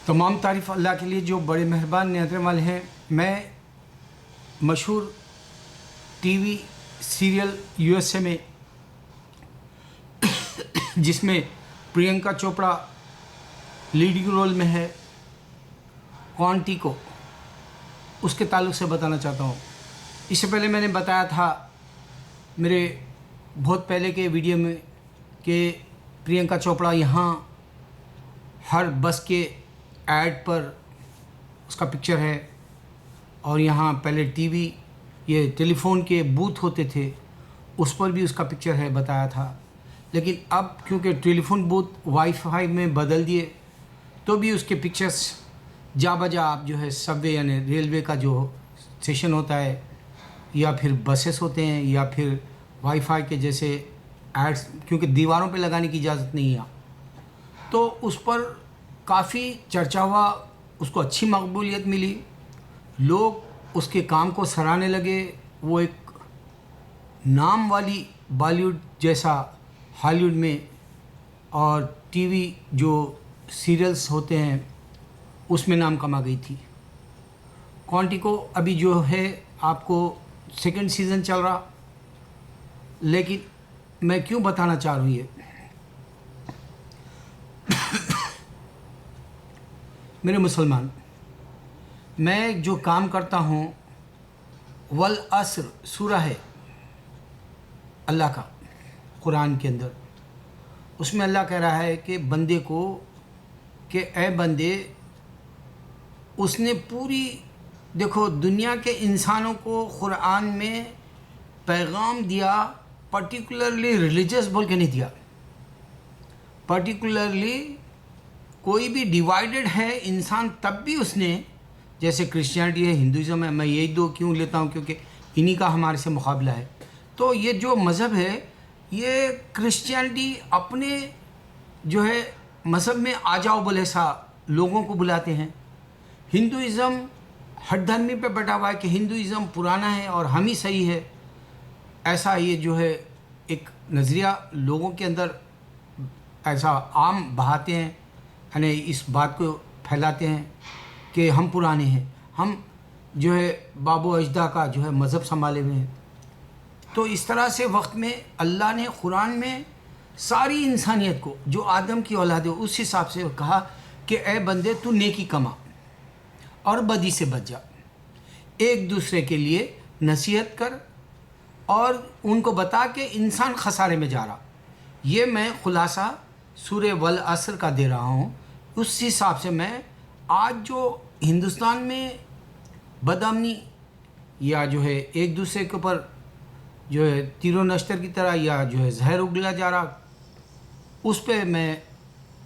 तमाम तारीफ़ अल्लाह के लिए जो बड़े मेहरबान नियत वाले हैं। मैं मशहूर टीवी सीरियल यूएसए में जिसमें प्रियंका चोपड़ा लीडिंग रोल में है, क्वांटिको, उसके ताल्लुक़ से बताना चाहता हूँ। इससे पहले मैंने बताया था मेरे बहुत पहले के वीडियो में कि प्रियंका चोपड़ा यहाँ हर बस के ऐड पर उसका पिक्चर है, और यहाँ पहले टीवी ये टेलीफोन के बूथ होते थे उस पर भी उसका पिक्चर है, बताया था। लेकिन अब क्योंकि टेलीफोन बूथ वाईफाई में बदल दिए तो भी उसके पिक्चर्स जा बजा आप जो है सबवे यानी रेलवे का जो स्टेशन होता है या फिर बसेस होते हैं या फिर वाईफाई के जैसे एड्स, क्योंकि दीवारों पे लगाने की इजाज़त नहीं है, तो उस पर काफ़ी चर्चा हुआ, उसको अच्छी मकबूलियत मिली, लोग उसके काम को सराहने लगे। वो एक नाम वाली बॉलीवुड जैसा हॉलीवुड में और टीवी जो सीरियल्स होते हैं उसमें नाम कमा गई थी। क्वांटिको अभी जो है आपको सेकंड सीज़न चल रहा, लेकिन मैं क्यों बताना चाह रहा हूँ ये मेरे मुसलमान, मैं जो काम करता हूँ वल अस्र सूरा है अल्लाह का कुरान के अंदर, उसमें अल्लाह कह रहा है कि बंदे को कि ए बंदे, उसने पूरी देखो दुनिया के इंसानों को कुरान में पैगाम दिया, पर्टिकुलरली रिलीजियस बोल के नहीं दिया, पर्टिकुलरली कोई भी डिवाइडेड है इंसान तब भी उसने, जैसे क्रिश्चियनिटी है, हिंदुज़म है, मैं यही दो क्यों लेता हूँ क्योंकि इन्हीं का हमारे से मुकाबला है। तो ये जो मज़हब है ये क्रिश्चियनिटी अपने जो है मज़हब में आ जाओ बोले सा लोगों को बुलाते हैं। हिंदुइज़म हठधर्मी पे बैठा हुआ है कि हिंदुइज़म पुराना है और हम ही सही है, ऐसा ये जो है एक नज़रिया लोगों के अंदर ऐसा आम बहाते हैं, यानी इस बात को फैलाते हैं कि हम पुराने हैं, हम जो है बाबो अजदा का जो है मज़हब संभाले हुए हैं। तो इस तरह से वक्त में अल्लाह ने कुरान में सारी इंसानियत को जो आदम की औलाद है उस हिसाब से कहा कि ए बंदे तू नेकी कमा और बदी से बच जा, एक दूसरे के लिए नसीहत कर और उनको बता के इंसान खसारे में जा रहा। ये मैं खुलासा सूरे वल असर का दे रहा हूँ। उस हिसाब से मैं आज जो हिंदुस्तान में बदअमनी या जो है एक दूसरे के ऊपर जो है तीरों नश्तर की तरह या जो है जहर उगला जा रहा, उस पे मैं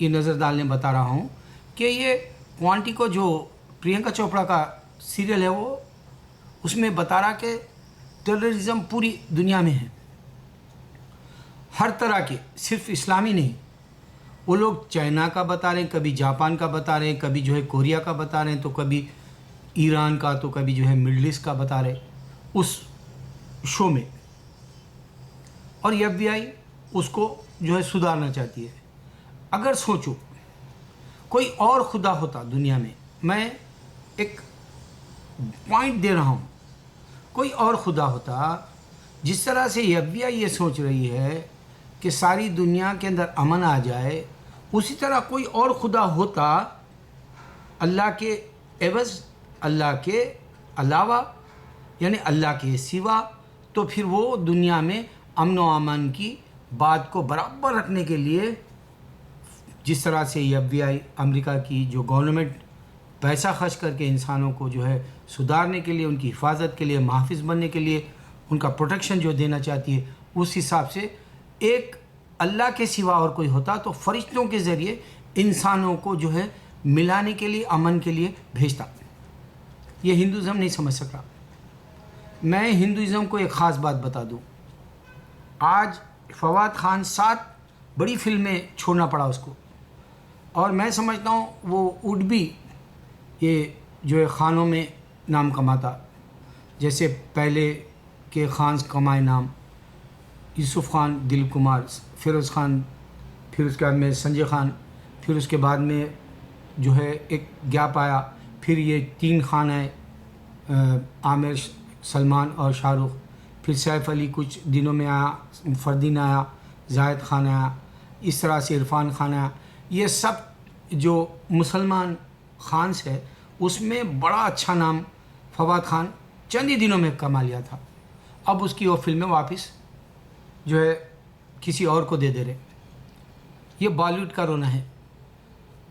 ये नज़र डालने बता रहा हूँ कि ये क्वांटिको जो प्रियंका चोपड़ा का सीरियल है वो उसमें बता रहा कि टेररिज्म पूरी दुनिया में है, हर तरह के, सिर्फ इस्लामी नहीं। वो लोग चाइना का बता रहे हैं, कभी जापान का बता रहे हैं, कभी जो है कोरिया का बता रहे हैं, तो कभी ईरान का, तो कभी जो है मिडल ईस्ट का बता रहे उस शो में। और FBI उसको जो है सुधारना चाहती है। अगर सोचो कोई और खुदा होता दुनिया में, मैं एक पॉइंट दे रहा हूँ, कोई और खुदा होता, जिस तरह से FBI ये सोच रही है कि सारी दुनिया के अंदर अमन आ जाए, उसी तरह कोई और खुदा होता अल्लाह के एवज़, अल्लाह के अलावा, यानी अल्लाह के सिवा, तो फिर वो दुनिया में अमन व अमान की बात को बराबर रखने के लिए, जिस तरह से FBI अमेरिका की जो गवर्नमेंट पैसा खर्च करके इंसानों को जो है सुधारने के लिए, उनकी हिफाजत के लिए, महफिज बनने के लिए, उनका प्रोटेक्शन जो देना चाहती है, उस हिसाब से एक अल्लाह के सिवा और कोई होता तो फरिश्तों के ज़रिए इंसानों को जो है मिलाने के लिए, अमन के लिए भेजता। ये हिंदुज़म नहीं समझ सका। मैं हिंदुज़म को एक ख़ास बात बता दूँ, आज फवाद खान 7 बड़ी फिल्में छोड़ना पड़ा उसको, और मैं समझता हूँ वो उड भी ये जो है खानों में नाम कमाता, जैसे पहले के खान कमाए नाम, यूसुफ खान, दिलीप कुमार, फिरोज़ खान, फिर उसके बाद में संजय खान, फिर उसके बाद में जो है एक गैप आया, फिर ये 3 खान आए, आमिर, सलमान और शाहरुख, फिर सैफ अली कुछ दिनों में आया, फरदीन आया, जाहिद खान आया, इस तरह से इरफान खान आया। ये सब जो मुसलमान खान्स है उसमें बड़ा अच्छा नाम फवाद खान चंद ही दिनों में कमा लिया था। अब उसकी वो फिल्में वापस जो है किसी और को दे दे रहे। ये बॉलीवुड का रोना है।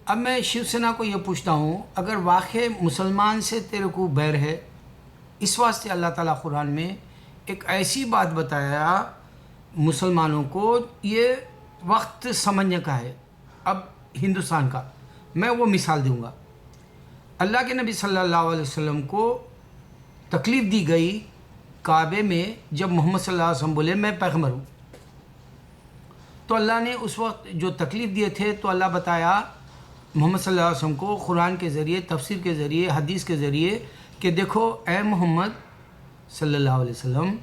अब मैं शिवसेना को ये पूछता हूँ, अगर वाकई मुसलमान से तेरे को बैर है, इस वास्ते अल्लाह ताला कुरान में एक ऐसी बात बताया मुसलमानों को, ये वक्त समझने का है। अब हिंदुस्तान का मैं वो मिसाल दूंगा। अल्लाह के नबी सल्लल्लाहु अलैहि वसल्लम को तकलीफ़ दी गई काबे में, जब मोहम्मद सल्लल्लाहु अलैहि वसल्लम बोले मैं पैगंबर हूँ, तो अल्लाह ने उस वक्त जो तकलीफ़ दिए थे, तो अल्लाह बताया मोहम्मद सल्लल्लाहु अलैहि वसल्लम को कुरान के ज़रिए, तफसीर के ज़रिए, हदीस के ज़रिए कि देखो ए मोहम्मद सल्लल्लाहु अलैहि वसल्लम,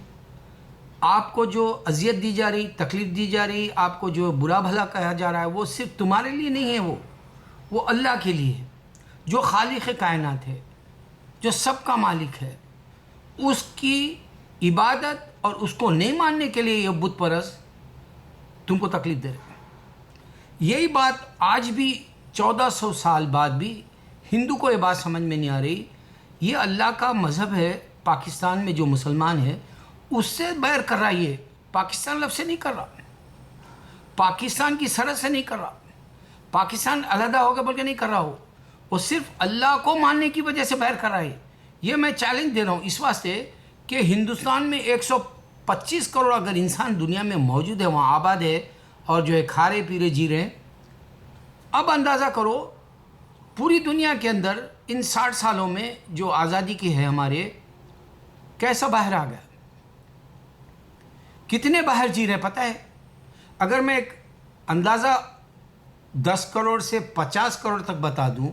आपको जो अजियत दी जा रही, तकलीफ़ दी जा रही, आपको जो बुरा भला कहा जा रहा है, वो सिर्फ तुम्हारे लिए नहीं है, वो अल्लाह के लिए है, जो खालिक़ कायनात है, जो सबका मालिक है। उसकी इबादत और उसको नहीं मानने के लिए ये बुत परस्त तुमको तकलीफ़ दे रहे हैं। यही बात आज भी 1400 साल बाद भी हिंदू को ये बात समझ में नहीं आ रही। ये अल्लाह का मज़हब है। पाकिस्तान में जो मुसलमान है उससे बैर कर रहा है, ये पाकिस्तान लफ्ज़ से नहीं कर रहा, पाकिस्तान की सरहद से नहीं कर रहा, पाकिस्तान अलहदा होगा बोल के नहीं कर रहा हो, वो सिर्फ अल्लाह को मानने की वजह से बैर कर रहा है। ये मैं चैलेंज दे रहा हूँ इस वास्ते कि हिंदुस्तान में 125 करोड़ अगर इंसान दुनिया में मौजूद है, वहाँ आबाद है और जो है खा रहे पी रहे जी रहे हैं। अब अंदाज़ा करो पूरी दुनिया के अंदर इन 60 सालों में जो आज़ादी की है हमारे, कैसा बाहर आ गया, कितने बाहर जी रहे पता है? अगर मैं एक अंदाज़ा 10 करोड़ से 50 करोड़ तक बता दूं,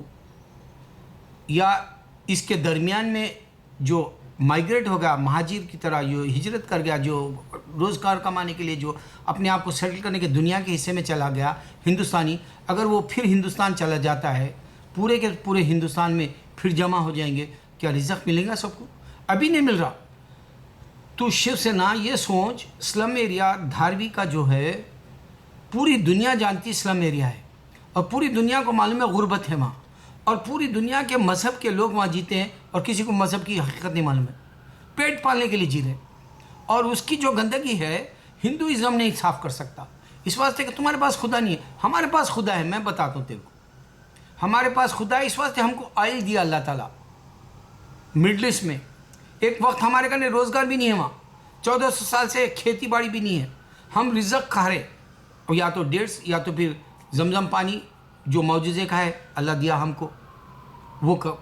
या इसके दरमियान में जो माइग्रेट हो गया, महाजिर की तरह जो हिजरत कर गया, जो रोज़गार कमाने के लिए जो अपने आप को सेटल करने के दुनिया के हिस्से में चला गया हिंदुस्तानी, अगर वो फिर हिंदुस्तान चला जाता है, पूरे के पूरे हिंदुस्तान में फिर जमा हो जाएंगे, क्या रिज़्क मिलेगा सबको? अभी नहीं मिल रहा। तो शिवसेना ये सोच, स्लम एरिया धारवी का जो है पूरी दुनिया जानती स्लम एरिया है, और पूरी दुनिया को मालूम है गुर्बत है वहाँ, और पूरी दुनिया के मज़हब के लोग वहाँ जीते हैं और किसी को मज़हब की हकीकत नहीं मालूम है, पेट पालने के लिए जी रहे। और उसकी जो गंदगी है हिंदुइज़्म नहीं साफ़ कर सकता, इस वास्ते कि तुम्हारे पास खुदा नहीं है। हमारे पास खुदा है, मैं बताता हूँ तेरे को, हमारे पास खुदा है। इस वास्ते हमको आयल दिया अल्लाह ताला मिडल ईस्ट में। एक वक्त हमारे करने रोज़गार भी नहीं है वहाँ, 1400 साल से खेती बाड़ी भी नहीं है, हम रिज़्क खा रहे, और या तो डेट्स या तो फिर जमजम पानी जो मौजूज़े का है अल्लाह दिया हमको, वो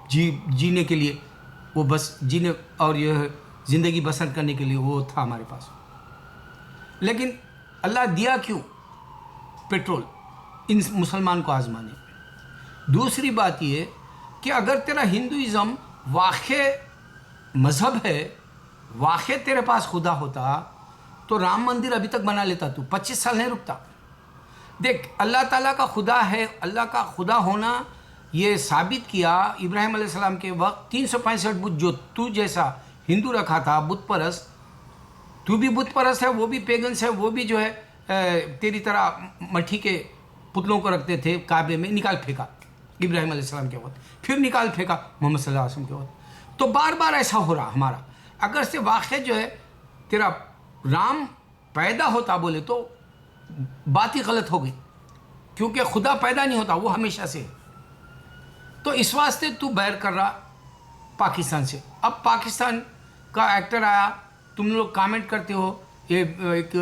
जीने के लिए, वो बस जीने और यह ज़िंदगी बसर करने के लिए वो था हमारे पास। लेकिन अल्लाह दिया क्यों? पेट्रोल इन मुसलमान को आजमाने। दूसरी बात ये कि अगर तेरा हिंदुइज़्म वाक़ई मज़हब है, वाक़ई तेरे पास खुदा होता तो राम मंदिर अभी तक बना लेता, तू 25 साल नहीं रुकता। देख, अल्लाह ताला का खुदा है, अल्लाह का खुदा होना ये साबित किया इब्राहिम अलैहिस्सलाम के वक्त 365 बुत जो तू जैसा हिंदू रखा था, बुत परस्त, तू भी बुत परस्त है, वो भी पेगन्स है, वो भी जो है तेरी तरह मट्टी के पुतलों को रखते थे काबे में, निकाल फेंका इब्राहिम अलैहिस्सलाम के वक्त, फिर निकाल फेंका मोहम्मद सल्लल्लाहु अलैहि वसल्लम के वक्त। तो बार बार ऐसा हो रहा हमारा। अगर से वाक़ई जो है तेरा राम पैदा होता बोले तो बात ही गलत हो गई, क्योंकि खुदा पैदा नहीं होता, वो हमेशा से है। तो इस वास्ते तू बैर कर रहा पाकिस्तान से। अब पाकिस्तान का एक्टर आया, तुम लोग कमेंट करते हो, ये एक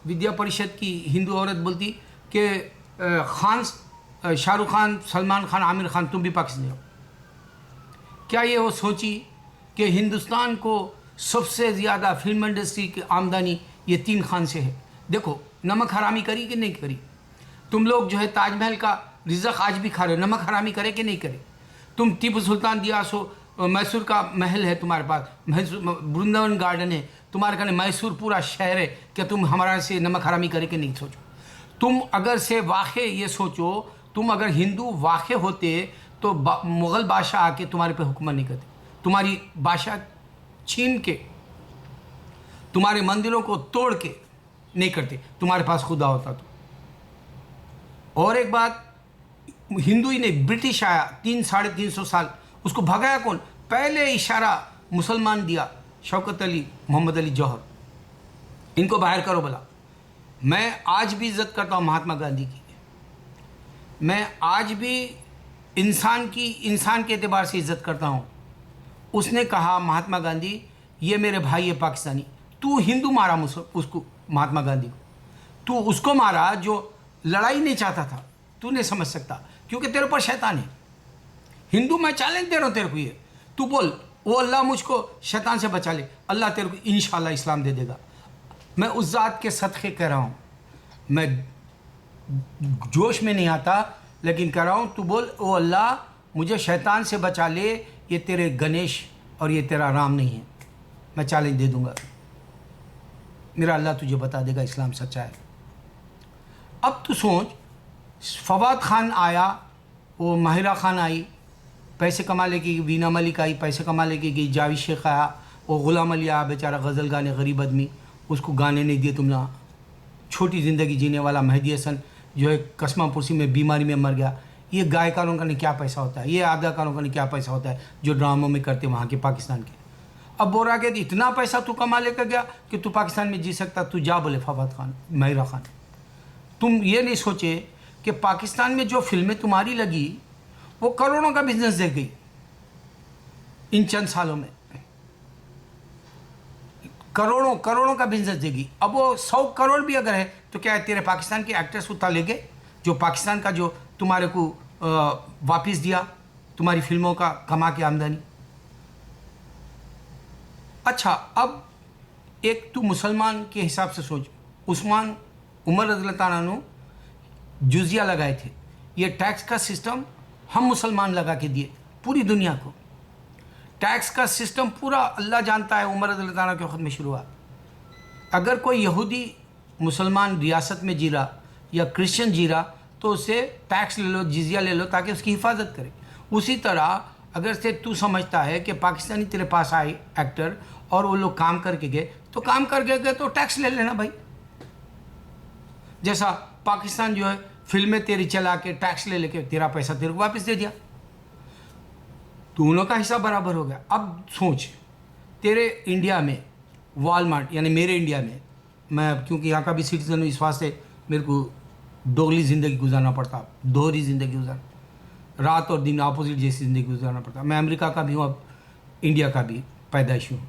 विद्या परिषद की हिंदू औरत बोलती कि खान, शाहरुख खान, सलमान खान, आमिर खान, तुम भी पाकिस्तानी हो। क्या ये वो सोची कि हिंदुस्तान को सबसे ज़्यादा फिल्म इंडस्ट्री की आमदनी ये 3 खान से है? देखो, नमक हरामी करी कि नहीं करी? तुम लोग जो है ताजमहल का रिज़्क आज भी खा रहे हो, नमक हरामी करे कि नहीं करे? तुम टीपू सुल्तान दिया सो मैसूर का महल है तुम्हारे पास, वृंदावन गार्डन है तुम्हारे कहने, मैसूर पूरा शहर है, क्या तुम हमारा से नमक हरामी करे कि नहीं? सोचो। तुम अगर से वाक़ई ये सोचो तुम अगर हिंदू वाक़ई होते तो मुग़ल बादशाह आके तुम्हारे पे हुक्म नहीं करते, तुम्हारी बादशाह छीन के तुम्हारे मंदिरों को तोड़ के नहीं करते, तुम्हारे पास खुदा होता तो। और एक बात, हिंदू ही नहीं, ब्रिटिश आया 300-350 साल, उसको भगाया कौन? पहले इशारा मुसलमान दिया, शौकत अली, मोहम्मद अली जौहर, इनको बाहर करो बोला। मैं आज भी इज़्ज़त करता हूँ महात्मा गांधी की, मैं आज भी इंसान के एतबार से इज़्ज़त करता हूँ। उसने कहा महात्मा गांधी, ये मेरे भाई है पाकिस्तानी, तू हिंदू मारा उसको, महात्मा गांधी को, तू उसको मारा जो लड़ाई नहीं चाहता था, तू नहीं समझ सकता क्योंकि तेरे पर शैतान है। हिंदू मैं चैलेंज दे रहा हूँ तेरे को, ये तू बोल वो अल्लाह मुझको शैतान से बचा ले, अल्लाह तेरे को इंशाल्लाह इस्लाम दे देगा। मैं उस ज़ात के सदक़े कह रहा हूँ, मैं जोश में नहीं आता लेकिन कह रहा हूँ, तू बोल ओ अल्लाह मुझे शैतान से बचा ले, ये तेरे गणेश और ये तेरा राम नहीं है, मैं चैलेंज दे दूँगा, मेरा अल्लाह तुझे बता देगा इस्लाम सच्चा है। अब तू सोच, फवाद खान आया, वो माहिरा खान आई, पैसे कमा लेके, वीना मलिक आई, पैसे कमा लेके गई, जावेद शेख आया, वो ग़ुलाम अली आया बेचारा गज़ल गाने, गरीब आदमी, उसको गाने नहीं दिए तुमने। छोटी ज़िंदगी जीने वाला मेहदी हसन जो है कसमापुरसी में बीमारी में मर गया। ये गायकारों का नहीं क्या पैसा होता है, ये अदाकारों का नहीं क्या पैसा होता है जो ड्रामों में करते वहाँ के पाकिस्तान के। अब बोल रहा कि इतना पैसा तू कमा लेकर गया कि तू पाकिस्तान में जी सकता, तू जा बोले फवाद खान, माहिरा खान। तुम ये नहीं सोचे कि पाकिस्तान में जो फिल्में तुम्हारी लगी वो करोड़ों का बिजनेस दे गई इन चंद सालों में, करोड़ों का बिजनेस देगी। अब वो 100 करोड़ भी अगर है तो क्या है, तेरे पाकिस्तान के एक्टर्स उतना लेंगे जो पाकिस्तान का जो तुम्हारे को वापस दिया तुम्हारी फिल्मों का कमा के आमदनी। अच्छा, अब एक तू मुसलमान के हिसाब से सोच, उमर रज़ियल्लाहु अन्हु जुजिया लगाए थे, ये टैक्स का सिस्टम हम मुसलमान लगा के दिए पूरी दुनिया को। टैक्स का सिस्टम पूरा अल्लाह जानता है उमर रज़ियल्लाहु अन्हु के वक़्त में शुरू हुआ। अगर कोई यहूदी मुसलमान रियासत में जी रहा या क्रिश्चियन जी रहा तो उससे टैक्स ले लो, जिजिया ले लो ताकि उसकी हिफाजत करे। उसी तरह अगर से तू समझता है कि पाकिस्तानी तेरे पास आए एक्टर और वो लोग काम करके गए तो काम करके गए तो टैक्स ले लेना भाई। जैसा पाकिस्तान जो है फिल्में तेरी चला के टैक्स ले लेके तेरा पैसा तेरे को वापस दे दिया, दोनों का हिस्सा बराबर हो गया। अब सोच, तेरे इंडिया में वॉलमार्ट यानी मेरे इंडिया में, मैं क्योंकि यहाँ का भी सिटीजन हूँ, इस वास्ते मेरे को दोगली ज़िंदगी गुजारना पड़ता, दोहरी ज़िंदगी गुजार, रात और दिन अपोजिट जैसी ज़िंदगी गुजारना पड़ता। मैं अमेरिका का भी हूँ, अब इंडिया का भी पैदाइश हूँ।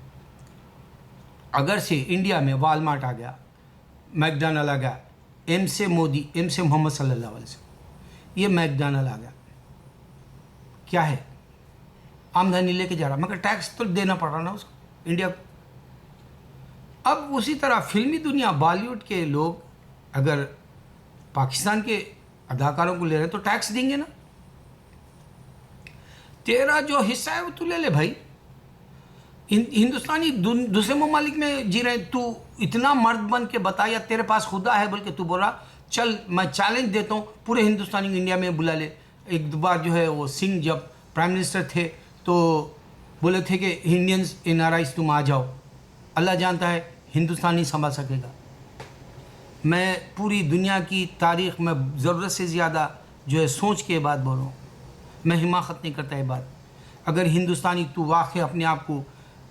अगर से इंडिया में वॉलमार्ट आ गया, मैकडॉनल्ड आ गया, एम से मोदी, एम से मोहम्मद सल्लल्लाहु अलैहि वसल्लम, ये मैकडॉनल्ड आ गया, क्या है, आमदनी लेके जा रहा, मगर टैक्स तो देना पड़ रहा ना उसको, इंडिया को। अब उसी तरह फिल्मी दुनिया, बॉलीवुड के लोग अगर पाकिस्तान के अदाकारों को ले रहे तो टैक्स देंगे ना, तेरा जो हिस्सा है वो तू ले ले भाई। हिंदुस्तानी दूसरे ममालिक में जी रहे, तू इतना मर्द बन के बता, या तेरे पास खुदा है बोल के तू बोल रहा, चल मैं चैलेंज देता हूँ पूरे हिंदुस्तानी को इंडिया में बुला ले। एक दो बार जो है वो सिंह जब प्राइम मिनिस्टर थे तो बोले थे कि इंडियंस NRIs तुम आ जाओ, अल्लाह जानता है हिंदुस्तान नहीं संभाल सकेगा। मैं पूरी दुनिया की तारीख़ में ज़रूरत से ज़्यादा जो है सोच के बात बोल रहा हूँ, मैं हिमाकत नहीं करता ये बात। अगर हिंदुस्तानी तू वाकई अपने आप को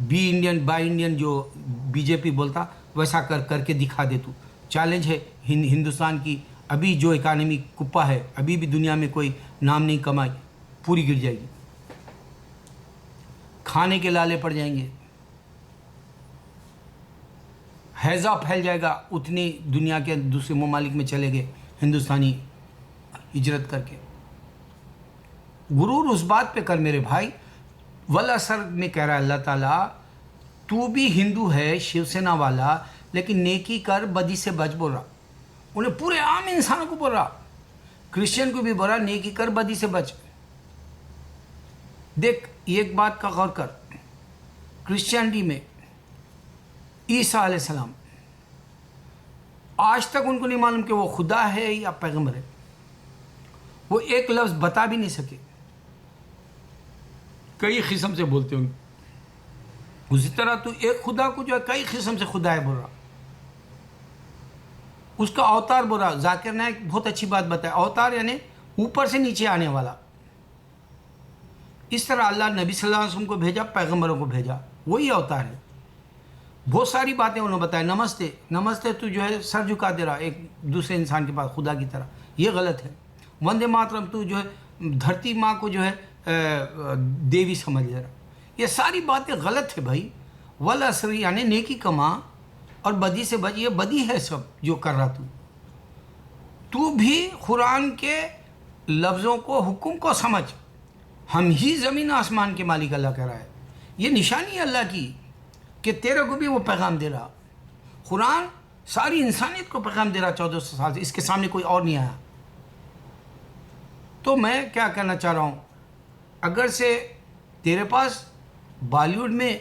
बी इंडियन बाई इंडियन जो बीजेपी बोलता वैसा करके दिखा दे तू। चैलेंज है हिंदुस्तान की, अभी जो इकानमी कुप्पा है, अभी भी दुनिया में कोई नाम नहीं कमाई, पूरी गिर जाएगी, खाने के लाले पड़ जाएंगे, हैज़ा फैल जाएगा, उतनी दुनिया के दूसरे ममालिक में चले गए हिंदुस्तानी हिजरत करके। गुरूर उस बात पे कर मेरे भाई, वल असर में कह रहा है अल्लाह ताला, तू भी हिंदू है शिवसेना वाला, लेकिन नेकी कर बदी से बच बोल रहा, उन्हें पूरे आम इंसानों को बोल रहा, क्रिश्चियन को भी बोल रहा नेकी कर बदी से बच। देख एक बात का गौर कर, क्रिश्चियनिटी में ईसा अलैहिस्सलाम आज तक उनको नहीं मालूम कि वो खुदा है या पैगंबर है। वो एक लफ्ज़ बता भी नहीं सके, कई किस्म से बोलते हैं। उसी तरह तू एक खुदा को जो है कई किस्म से खुदा है बोल रहा, उसका अवतार बोल रहा। जाकिर नायक बहुत अच्छी बात बताया, अवतार यानी ऊपर से नीचे आने वाला। इस तरह अल्लाह नबी सल्लल्लाहु अलैहि वसल्लम को भेजा, पैगंबरों को भेजा, वही अवतार है। बहुत सारी बातें उन्होंने बताया। नमस्ते, नमस्ते तू जो है सर झुका दे रहा एक दूसरे इंसान के पास खुदा की तरह, ये गलत है। वंदे मातरम तू जो है धरती माँ को जो है देवी समझ ले रहा, ये सारी बातें गलत है भाई। वल असर यानी नेकी कमा और बदी से बच, ये बदी है सब जो कर रहा तू भी कुरान के लफ्ज़ों को, हुक्म को समझ। हम ही ज़मीन आसमान के मालिक अल्लाह कह रहा है। ये निशानी है अल्लाह की कि तेरे को भी वो पैगाम दे रहा। कुरान सारी इंसानियत को पैगाम दे रहा 1400 साल से, इसके सामने कोई और नहीं आया। तो मैं क्या कहना चाह रहा हूँ, अगर से तेरे पास बॉलीवुड में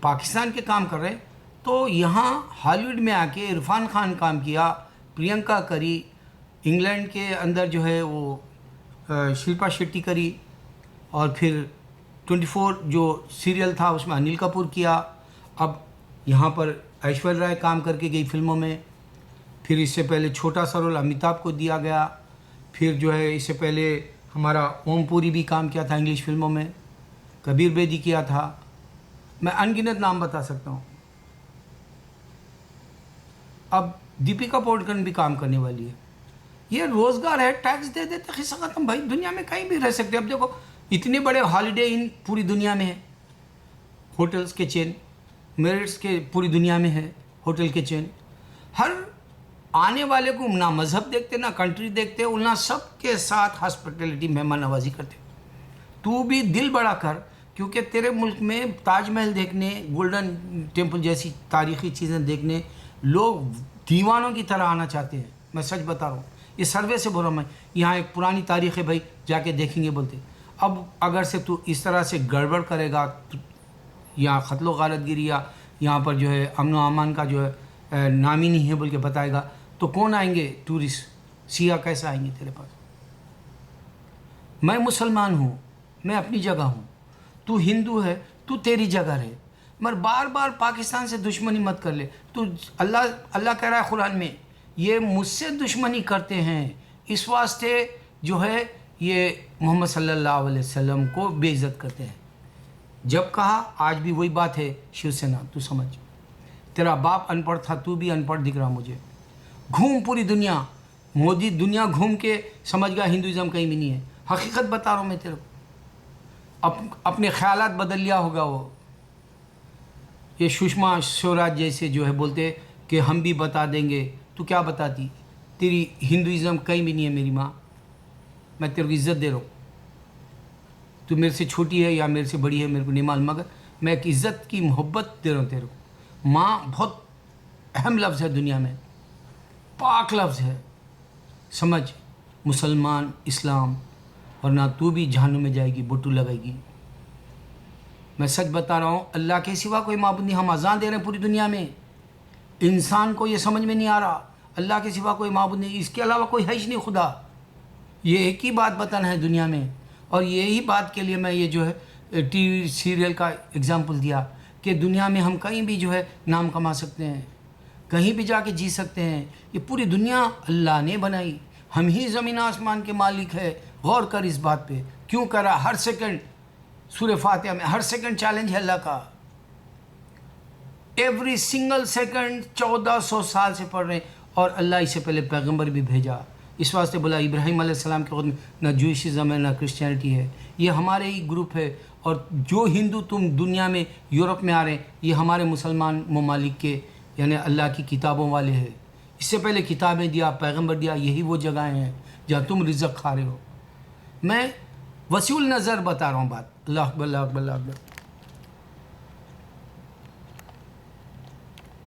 पाकिस्तान के काम कर रहे हैं, तो यहाँ हॉलीवुड में आके इरफान खान काम किया, प्रियंका करी, इंग्लैंड के अंदर जो है वो शिल्पा शेट्टी करी, और फिर 24 जो सीरियल था उसमें अनिल कपूर किया। अब यहाँ पर ऐश्वर्या राय काम करके गई फिल्मों में। फिर इससे पहले छोटा सा रोल अमिताभ को दिया गया। फिर जो है इससे पहले हमारा ओम पुरी भी काम किया था इंग्लिश फिल्मों में, कबीर बेदी किया था। मैं अनगिनत नाम बता सकता हूँ। अब दीपिका पादुकोण भी काम करने वाली है। ये रोज़गार है, टैक्स दे देते खिस्सा खत्म भाई, दुनिया में कहीं भी रह सकते। अब देखो इतने बड़े हॉलीडे इन पूरी दुनिया में है, होटल्स के चेन, मेरिट्स के पूरी दुनिया में है होटल के चेन। हर आने वाले को ना मज़हब देखते, ना कंट्री देखते, ना सबके साथ हॉस्पिटलिटी, मेहमान नवाजी करते। तू भी दिल बड़ा कर, क्योंकि तेरे मुल्क में ताजमहल देखने, गोल्डन टेम्पल जैसी तारीख़ी चीज़ें देखने लोग दीवानों की तरह आना चाहते हैं। मैं सच बता रहा हूँ, ये सर्वे से बोल रहा हूँ मैं। यहाँ एक पुरानी तारीख़ है भाई, जाके देखेंगे बोलते। अब अगर से तू इस तरह से गड़बड़ करेगा, यहाँ क़त्ल गारतगिरी या यहाँ पर जो है अमन व अमान का जो है नाम ही नहीं है बोल के बताएगा, तो कौन आएंगे टूरिस्ट, सियाह कैसे आएंगे तेरे पास। मैं मुसलमान हूँ, मैं अपनी जगह हूँ, तू हिंदू है, तू तेरी जगह रहे, मगर बार बार पाकिस्तान से दुश्मनी मत कर ले। तू अल्लाह कह रहा है कुरान में, ये मुझसे दुश्मनी करते हैं, इस वास्ते जो है ये मोहम्मद सल्लल्लाहु अलैहि वसल्लम को बेइज्जत करते हैं। जब कहा, आज भी वही बात है शिवसेना, तू समझ। तेरा बाप अनपढ़ था, तू भी अनपढ़ दिख रहा मुझे। घूम पूरी दुनिया, मोदी दुनिया घूम के समझ गया हिंदुज़म कहीं भी नहीं है। हकीकत बता रहा हूँ मैं तेरे को। अपने ख्यालात बदल लिया होगा वो। ये सुषमा स्वराज जैसे जो है बोलते कि हम भी बता देंगे, तू क्या बताती। तेरी हिंदुज़म कहीं भी नहीं है मेरी माँ। मैं तेरे को इज़्ज़त दे रहा हूँ, तू मेरे से छोटी है या मेरे से बड़ी है मेरे को नहीं मालूम, मगर मैं एक इज़्ज़त की मोहब्बत दे रहा हूँ तेरे को। माँ बहुत अहम लफ्ज़ है दुनिया में, पाक लफ्ज़ है, समझ। मुसलमान, इस्लाम, वरना तू भी जहन्नुम में जाएगी, बोटू लगाएगी। मैं सच बता रहा हूँ, अल्लाह के सिवा कोई माबूद नहीं। हम अज़ान दे रहे हैं पूरी दुनिया में, इंसान को ये समझ में नहीं आ रहा अल्लाह के सिवा कोई माबूद नहीं, इसके अलावा कोई है ही नहीं खुदा। ये एक ही बात बताना है दुनिया में। और यही बात के लिए मैं ये जो है टीवी सीरियल का एग्जाम्पल दिया कि दुनिया में हम कहीं भी जो है नाम कमा सकते हैं, कहीं भी जाके जी सकते हैं। ये पूरी दुनिया अल्लाह ने बनाई, हम ही ज़मीन आसमान के मालिक है। गौर कर इस बात पे, क्यों करा। हर सेकंड सूरह फातिहा में हर सेकंड चैलेंज है अल्लाह का। एवरी सिंगल सेकंड 1400 साल से पढ़ रहे हैं, और अल्लाह इससे पहले पैगंबर भी भेजा। इस वास्ते बोला इब्राहिम अलैहिस्सलाम के खुद में ना जूइशिज़म है ना क्रिश्चियनिटी है, ये हमारे ही ग्रुप है। और जो हिंदू तुम दुनिया में यूरोप में आ रहे हैं, ये हमारे मुसलमान ममालिक के यानी अल्लाह की किताबों वाले हैं। इससे पहले किताबें दिया, पैगंबर दिया, यही वो जगहें हैं जहाँ तुम रिज़्क़ खा रहे हो। मैं वसीउल नज़र बता रहा हूँ बात। अल्लाह अकबर, अल्लाह अकबर, अल्लाह अकबर।